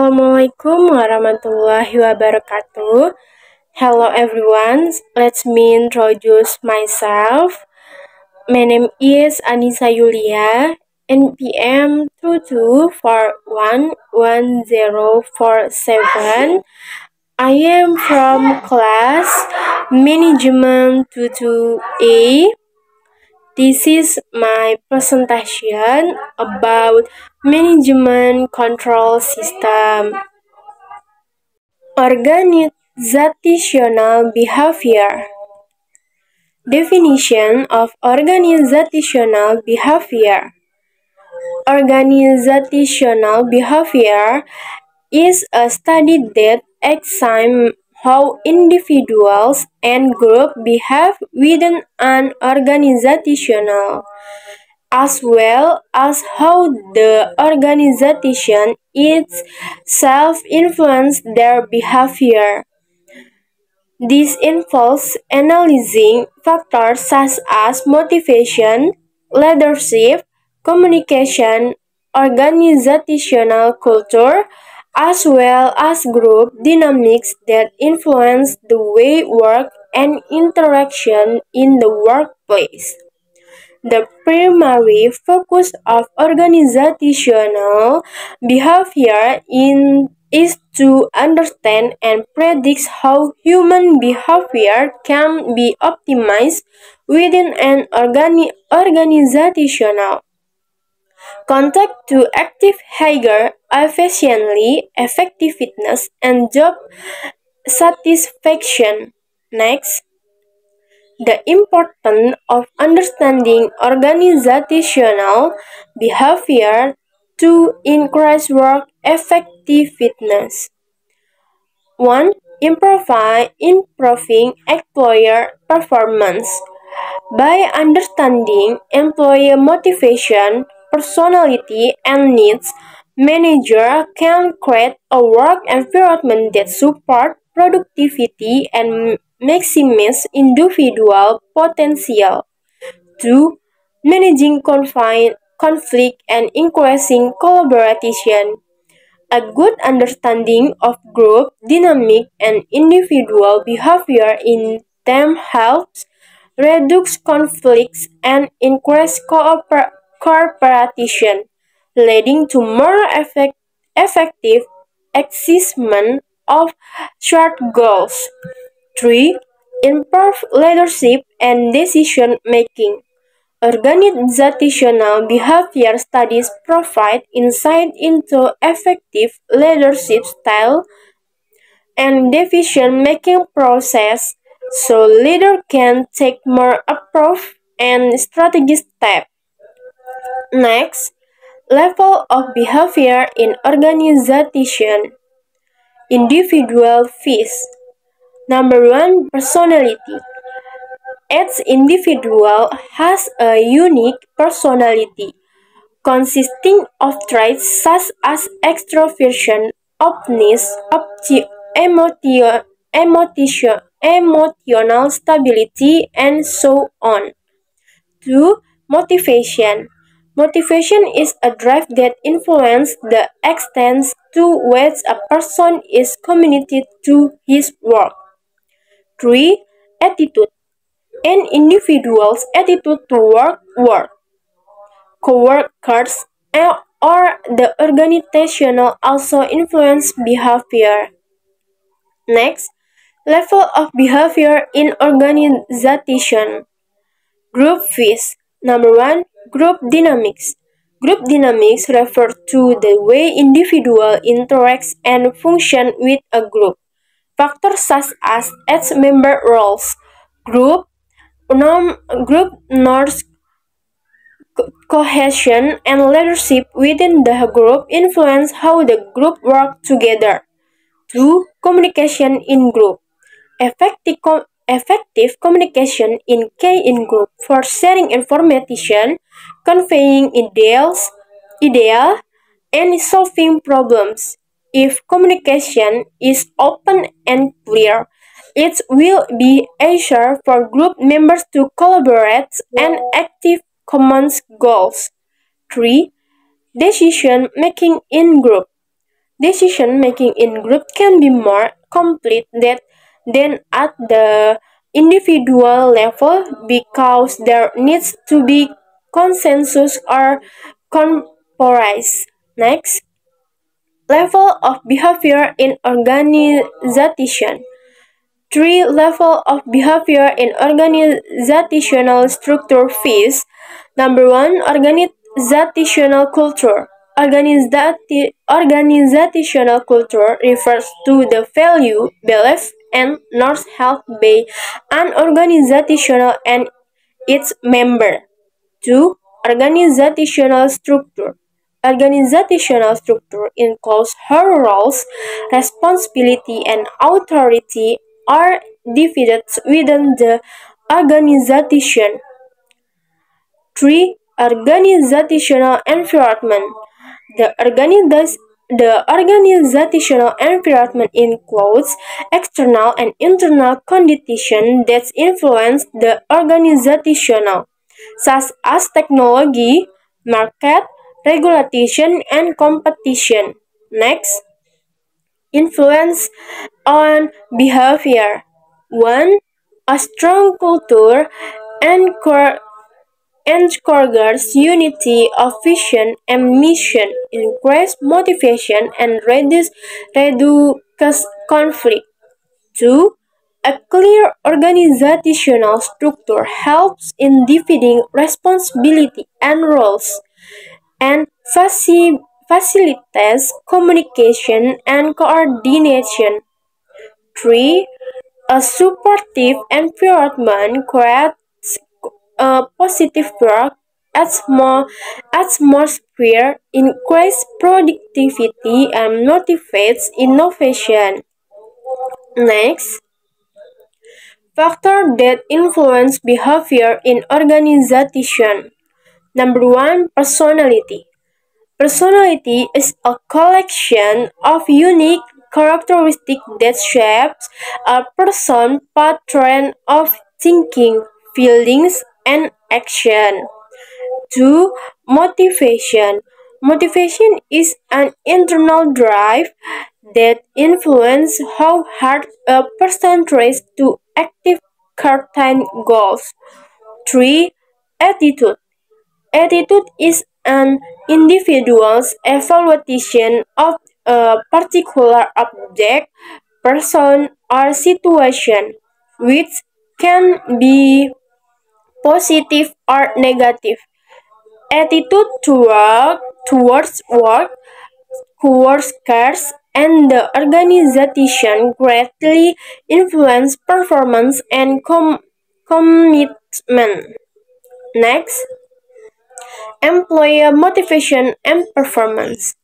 Assalamualaikum warahmatullahi wabarakatuh. Hello everyone, let me introduce myself. My name is Anissa Yulia, NPM 22411047. I am from class Management 22A. This is my presentation about management control system. Organizational behavior. Definition of organizational behavior. Organizational behavior is a study that examines how individuals and groups behave within an organization, as well as how the organization itself influences their behavior. This involves analyzing factors such as motivation, leadership, communication, organizational culture, as well as group dynamics that influence the way work and interaction in the workplace. The primary focus of organizational behavior is to understand and predict how human behavior can be optimized within an organizational context to achieve higher efficiency, effectiveness, and job satisfaction. Next, the importance of understanding organizational behavior to increase work effectiveness. 1. Improving employer performance. By understanding employee motivation, personality, and needs, manager can create a work environment that supports productivity and maximize individual potential. 2. Managing conflict and increasing collaboration. A good understanding of group dynamic and individual behavior in team helps reduce conflicts and increase cooperation, leading to more effective achievement of shared goals. 3. Improve leadership and decision making. Organizational behavior studies provide insight into effective leadership style and decision-making process so leaders can take more approved and strategic steps. Next, level of behavior in organization. Individual fees. Number 1, personality. Each individual has a unique personality, consisting of traits such as extroversion, openness, emotional stability, and so on. 2. Motivation. Motivation is a drive that influences the extent to which a person is committed to his work. 3. Attitude. An individual's attitude toward work, co-workers, or the organization also influence behavior. Next, level of behavior in organization. Group fees. Number 1, group dynamics. Group dynamics refer to the way individuals interact and function with a group. Factors such as its member roles, group norms, cohesion, and leadership within the group influence how the group works together. 2. Communication in group. Effective communication in group for sharing information, conveying ideas, and solving problems. If communication is open and clear, it will be easier for group members to collaborate and achieve common goals. 3. Decision making in group. decision making in group can be more complete than at the individual level because there needs to be consensus or compromise. Next, level of behavior in organization. Three level of behavior in organizational structure phase. Number one, organizational culture. Organizational culture refers to the value, belief, and norms held by an organization and its member. 2. Organizational structure. Organizational structure includes how roles, responsibility, and authority are divided within the organization. 3. Organizational environment. The organizational environment includes external and internal conditions that influence the organizational, such as technology, market, regulation, and competition. Next, influence on behavior. 1. A strong culture encourages unity of vision and mission, increase motivation, and reduce conflict. 2. A clear organizational structure helps in dividing responsibility and roles and facilitates communication and coordination. 3. A supportive environment creates a positive work atmosphere, increases productivity, and motivates innovation. Next, factors that influence behavior in organization. Number one, personality. Personality is a collection of unique characteristics that shapes a person's pattern of thinking, feelings, and action. 2. Motivation. Motivation is an internal drive that influences how hard a person tries to achieve certain goals. 3. Attitude. Attitude is an individual's evaluation of a particular object, person, or situation, which can be positive or negative. Attitude towards work, coworkers, and the organization greatly influence performance and commitment. Next, employer motivation and performance.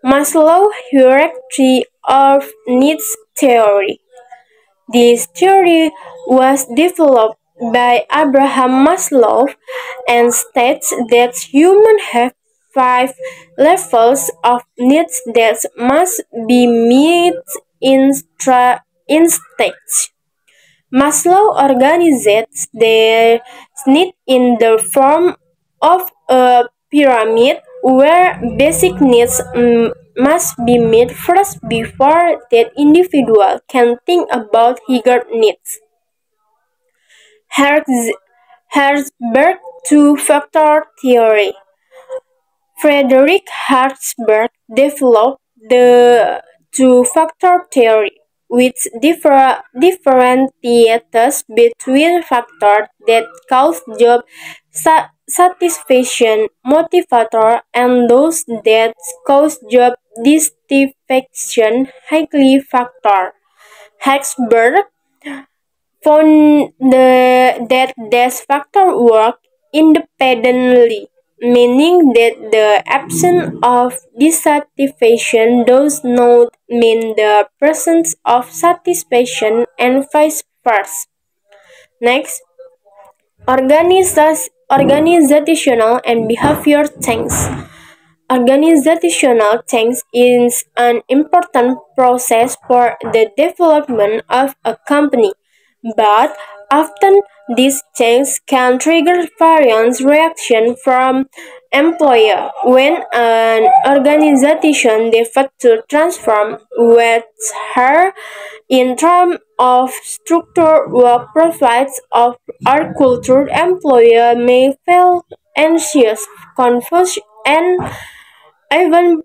Maslow hierarchy of needs theory. This theory was developed by Abraham Maslow and states that humans have 5 levels of needs that must be met in stages. Maslow organizes their needs in the form of a pyramid where basic needs must be met first before that individual can think about higher needs. Herzberg two-factor theory. Frederick Herzberg developed the two-factor theory, which differentiates between factors that cause job satisfaction motivator and those that cause job dissatisfaction highly factor. Herzberg found that these factors work independently, meaning that the absence of dissatisfaction does not mean the presence of satisfaction and vice versa. Next, organizational and behavior change. Organizational change is an important process for the development of a company, but often This change can trigger various reaction from employer when an organization decides to transform with her in terms of structure, work profiles of our culture. Employer may feel anxious, confused, and even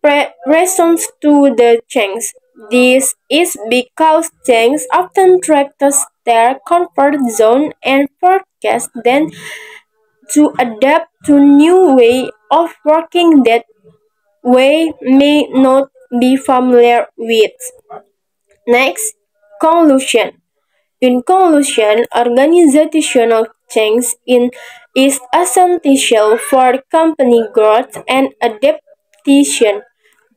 response to the change. This is because change often threatens their comfort zone and forecast them to adapt to new way of working that way may not be familiar with. Next, conclusion. In conclusion, organizational change is essential for company growth and adaptation,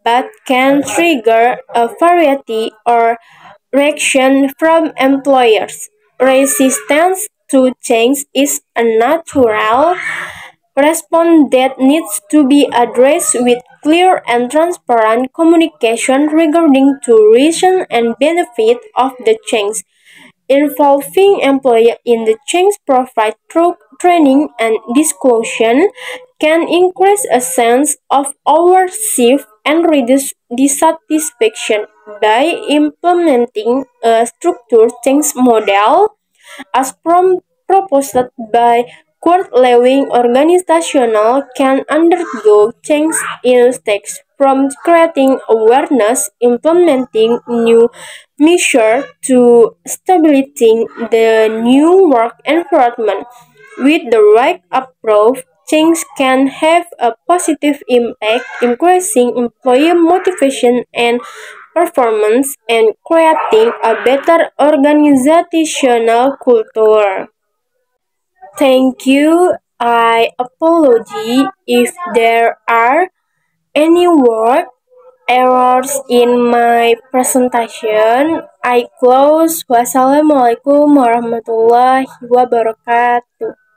but can trigger a variety or reaction from employers. Resistance to change is a natural response that needs to be addressed with clear and transparent communication regarding to reason and benefit of the change. Involving employee in the change provide through training and discussion can increase a sense of ownership and reduce dissatisfaction by implementing a structured change model as proposed by Kurt Lewin. Organizational can undergo change in steps from creating awareness, implementing new measures, to stabilizing the new work environment. With the right approach, change can have a positive impact, increasing employee motivation and performance and creating a better organizational culture. Thank you. I apologize if there are any word errors in my presentation. I close. Wassalamualaikum warahmatullahi wabarakatuh.